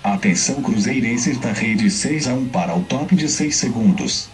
Atenção cruzeirenses da rede 6-1 para o top de 6 segundos.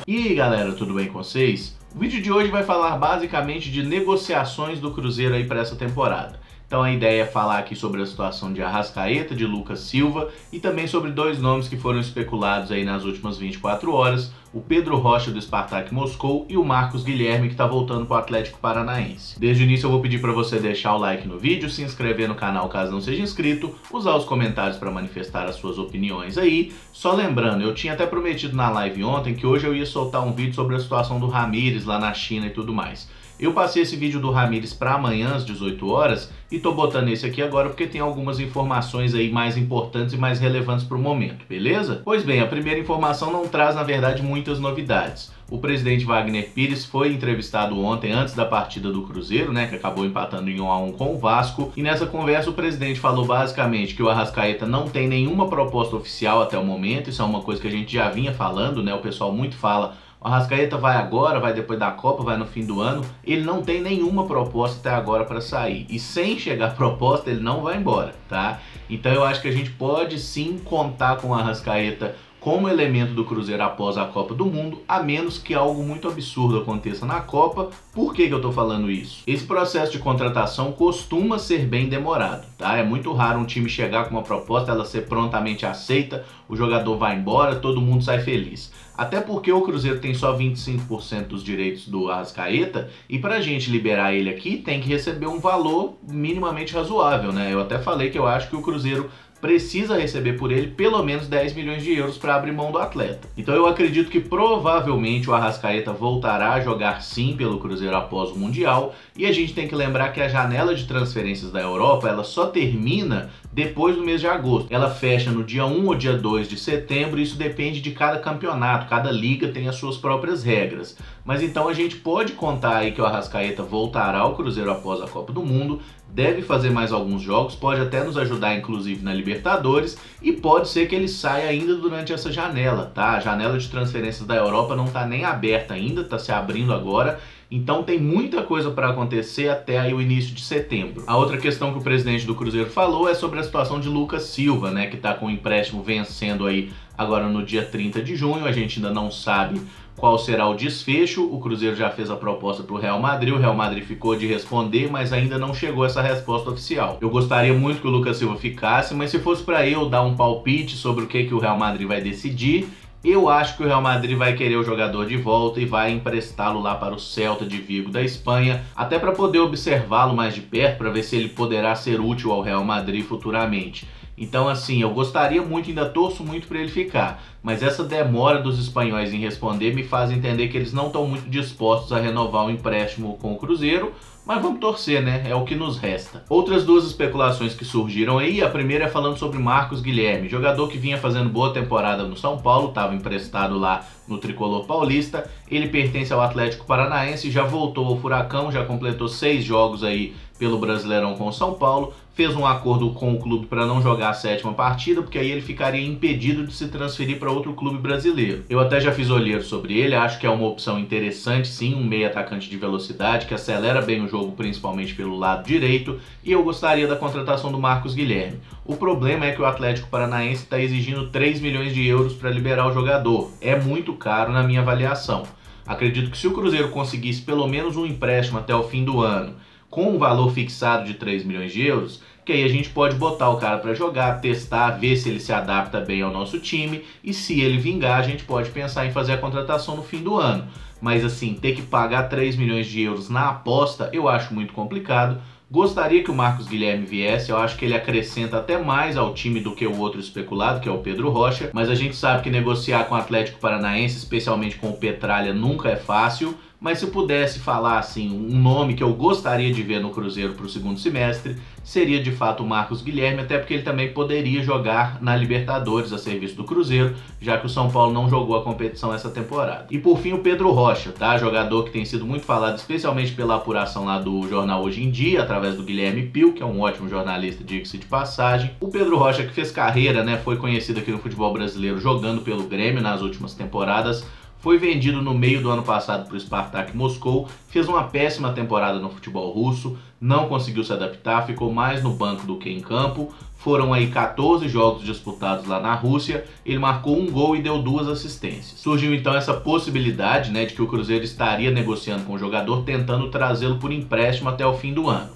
E aí galera, tudo bem com vocês? O vídeo de hoje vai falar basicamente de negociações do Cruzeiro aí para essa temporada. Então a ideia é falar aqui sobre a situação de Arrascaeta, de Lucas Silva e também sobre dois nomes que foram especulados aí nas últimas 24 horas, o Pedro Rocha do Spartak Moscou e o Marcos Guilherme que está voltando para o Atlético Paranaense. Desde o início eu vou pedir para você deixar o like no vídeo, se inscrever no canal caso não seja inscrito, usar os comentários para manifestar as suas opiniões aí. Só lembrando, eu tinha até prometido na live ontem que hoje eu ia soltar um vídeo sobre a situação do Ramires lá na China e tudo mais. Eu passei esse vídeo do Ramires para amanhã às 18 horas e tô botando esse aqui agora porque tem algumas informações aí mais importantes e mais relevantes para o momento, beleza? Pois bem, a primeira informação não traz na verdade muitas novidades. O presidente Wagner Pires foi entrevistado ontem antes da partida do Cruzeiro, né, que acabou empatando em 1 a 1 com o Vasco, e nessa conversa o presidente falou basicamente que o Arrascaeta não tem nenhuma proposta oficial até o momento. Isso é uma coisa que a gente já vinha falando, né, o pessoal muito fala: o Arrascaeta vai agora, vai depois da Copa, vai no fim do ano. Ele não tem nenhuma proposta até agora para sair. E sem chegar a proposta, ele não vai embora, tá? Então eu acho que a gente pode sim contar com o Arrascaeta como elemento do Cruzeiro após a Copa do Mundo, a menos que algo muito absurdo aconteça na Copa. Por que eu tô falando isso? Esse processo de contratação costuma ser bem demorado, tá? É muito raro um time chegar com uma proposta, ela ser prontamente aceita, o jogador vai embora, todo mundo sai feliz. Até porque o Cruzeiro tem só 25% dos direitos do Arrascaeta e pra gente liberar ele aqui tem que receber um valor minimamente razoável, né? Eu até falei que eu acho que o Cruzeiro precisa receber por ele pelo menos 10 milhões de euros para abrir mão do atleta. Então eu acredito que provavelmente o Arrascaeta voltará a jogar sim pelo Cruzeiro após o Mundial, e a gente tem que lembrar que a janela de transferências da Europa ela só termina depois do mês de agosto. Ela fecha no dia 1 ou dia 2 de setembro, isso depende de cada campeonato, cada liga tem as suas próprias regras. Mas então a gente pode contar aí que o Arrascaeta voltará ao Cruzeiro após a Copa do Mundo, deve fazer mais alguns jogos, pode até nos ajudar inclusive na Libertadores, e pode ser que ele saia ainda durante essa janela, tá? A janela de transferências da Europa não tá nem aberta ainda, tá se abrindo agora. Então tem muita coisa para acontecer até aí o início de setembro. A outra questão que o presidente do Cruzeiro falou é sobre a situação de Lucas Silva, né, que está com o empréstimo vencendo aí agora no dia 30 de junho. A gente ainda não sabe qual será o desfecho. O Cruzeiro já fez a proposta para o Real Madrid, o Real Madrid ficou de responder, mas ainda não chegou essa resposta oficial. Eu gostaria muito que o Lucas Silva ficasse, mas se fosse para eu dar um palpite sobre o que o Real Madrid vai decidir, eu acho que o Real Madrid vai querer o jogador de volta e vai emprestá-lo lá para o Celta de Vigo da Espanha, até para poder observá-lo mais de perto, para ver se ele poderá ser útil ao Real Madrid futuramente. Então assim, eu gostaria muito, ainda torço muito para ele ficar, mas essa demora dos espanhóis em responder me faz entender que eles não estão muito dispostos a renovar o empréstimo com o Cruzeiro, mas vamos torcer, né? É o que nos resta. Outras duas especulações que surgiram aí, a primeira é falando sobre Marcos Guilherme, jogador que vinha fazendo boa temporada no São Paulo, estava emprestado lá no Tricolor Paulista. Ele pertence ao Atlético Paranaense, já voltou ao Furacão, já completou 6 jogos aí pelo Brasileirão com o São Paulo, fez um acordo com o clube para não jogar a 7ª partida, porque aí ele ficaria impedido de se transferir para outro clube brasileiro. Eu até já fiz olheiro sobre ele, acho que é uma opção interessante sim, um meio atacante de velocidade, que acelera bem o jogo, principalmente pelo lado direito, e eu gostaria da contratação do Marcos Guilherme. O problema é que o Atlético Paranaense está exigindo 3 milhões de euros para liberar o jogador. É muito caro na minha avaliação. Acredito que se o Cruzeiro conseguisse pelo menos um empréstimo até o fim do ano, com um valor fixado de 3 milhões de euros, que aí a gente pode botar o cara para jogar, testar, ver se ele se adapta bem ao nosso time, e se ele vingar a gente pode pensar em fazer a contratação no fim do ano. Mas assim, ter que pagar 3 milhões de euros na aposta eu acho muito complicado. Gostaria que o Marcos Guilherme viesse, eu acho que ele acrescenta até mais ao time do que o outro especulado, que é o Pedro Rocha, mas a gente sabe que negociar com o Atlético Paranaense, especialmente com o Petralha, nunca é fácil. Mas se pudesse falar assim, um nome que eu gostaria de ver no Cruzeiro para o segundo semestre, seria de fato o Marcos Guilherme, até porque ele também poderia jogar na Libertadores a serviço do Cruzeiro, já que o São Paulo não jogou a competição essa temporada. E por fim o Pedro Rocha, tá? Jogador que tem sido muito falado, especialmente pela apuração lá do jornal Hoje em Dia, através do Guilherme Pio, que é um ótimo jornalista, diga-se de passagem. O Pedro Rocha, que fez carreira, né, foi conhecido aqui no futebol brasileiro jogando pelo Grêmio nas últimas temporadas, foi vendido no meio do ano passado para o Spartak Moscou, fez uma péssima temporada no futebol russo, não conseguiu se adaptar, ficou mais no banco do que em campo. Foram aí 14 jogos disputados lá na Rússia, ele marcou um gol e deu 2 assistências. Surgiu então essa possibilidade, de que o Cruzeiro estaria negociando com o jogador, tentando trazê-lo por empréstimo até o fim do ano.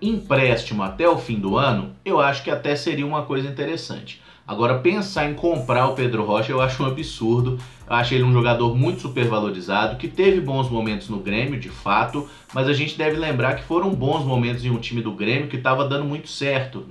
Empréstimo até o fim do ano, eu acho que até seria uma coisa interessante. Agora, pensar em comprar o Pedro Rocha eu acho um absurdo. Eu acho ele um jogador muito supervalorizado, que teve bons momentos no Grêmio, de fato, mas a gente deve lembrar que foram bons momentos em um time do Grêmio que estava dando muito certo,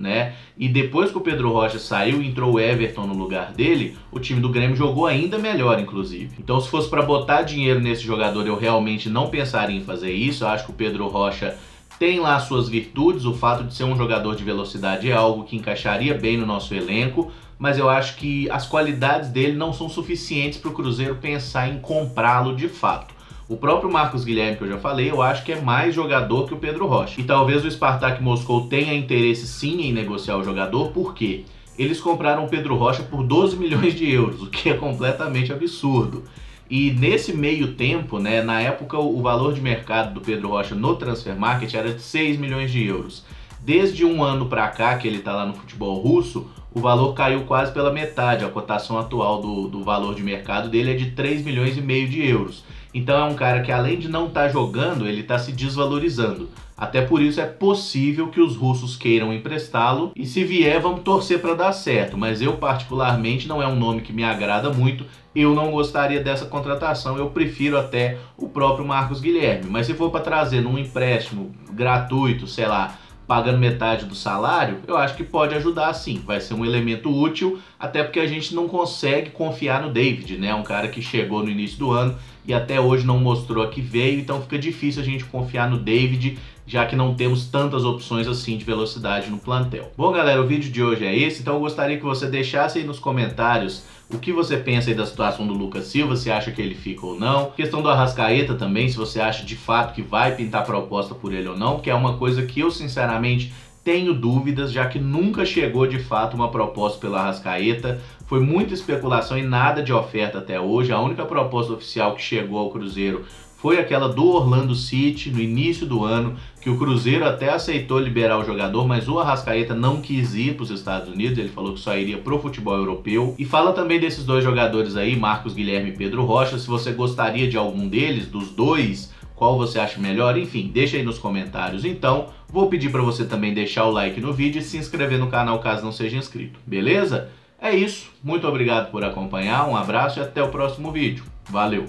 E depois que o Pedro Rocha saiu e entrou o Everton no lugar dele, o time do Grêmio jogou ainda melhor, inclusive. Então, se fosse para botar dinheiro nesse jogador, eu realmente não pensaria em fazer isso. Eu acho que o Pedro Rocha tem lá suas virtudes, o fato de ser um jogador de velocidade é algo que encaixaria bem no nosso elenco, mas eu acho que as qualidades dele não são suficientes para o Cruzeiro pensar em comprá-lo de fato. O próprio Marcos Guilherme, que eu já falei, eu acho que é mais jogador que o Pedro Rocha. E talvez o Spartak Moscou tenha interesse sim em negociar o jogador, porque eles compraram o Pedro Rocha por 12 milhões de euros, o que é completamente absurdo. E nesse meio tempo, na época o valor de mercado do Pedro Rocha no Transfermarkt era de 6 milhões de euros. Desde um ano para cá, que ele está lá no futebol russo, o valor caiu quase pela metade. A cotação atual do valor de mercado dele é de 3 milhões e meio de euros. Então é um cara que, além de não estar jogando, ele está se desvalorizando. Até por isso é possível que os russos queiram emprestá-lo, e se vier vamos torcer para dar certo, mas eu particularmente não é um nome que me agrada muito. Eu não gostaria dessa contratação, eu prefiro até o próprio Marcos Guilherme. Mas se for para trazer num empréstimo gratuito, sei lá, pagando metade do salário, eu acho que pode ajudar sim, vai ser um elemento útil, até porque a gente não consegue confiar no David, um cara que chegou no início do ano e até hoje não mostrou a que veio, então fica difícil a gente confiar no David, já que não temos tantas opções assim de velocidade no plantel. Bom galera, o vídeo de hoje é esse, então eu gostaria que você deixasse aí nos comentários o que você pensa aí da situação do Lucas Silva, se acha que ele fica ou não. Questão do Arrascaeta também, se você acha de fato que vai pintar proposta por ele ou não, que é uma coisa que eu sinceramente tenho dúvidas, já que nunca chegou de fato uma proposta pelo Arrascaeta. Foi muita especulação e nada de oferta até hoje. A única proposta oficial que chegou ao Cruzeiro foi aquela do Orlando City no início do ano, que o Cruzeiro até aceitou liberar o jogador, mas o Arrascaeta não quis ir para os Estados Unidos, ele falou que só iria pro futebol europeu. E fala também desses dois jogadores aí, Marcos Guilherme e Pedro Rocha, se você gostaria de algum deles, dos dois, qual você acha melhor, enfim, deixa aí nos comentários. Então, vou pedir para você também deixar o like no vídeo e se inscrever no canal caso não seja inscrito, beleza? É isso, muito obrigado por acompanhar, um abraço e até o próximo vídeo. Valeu!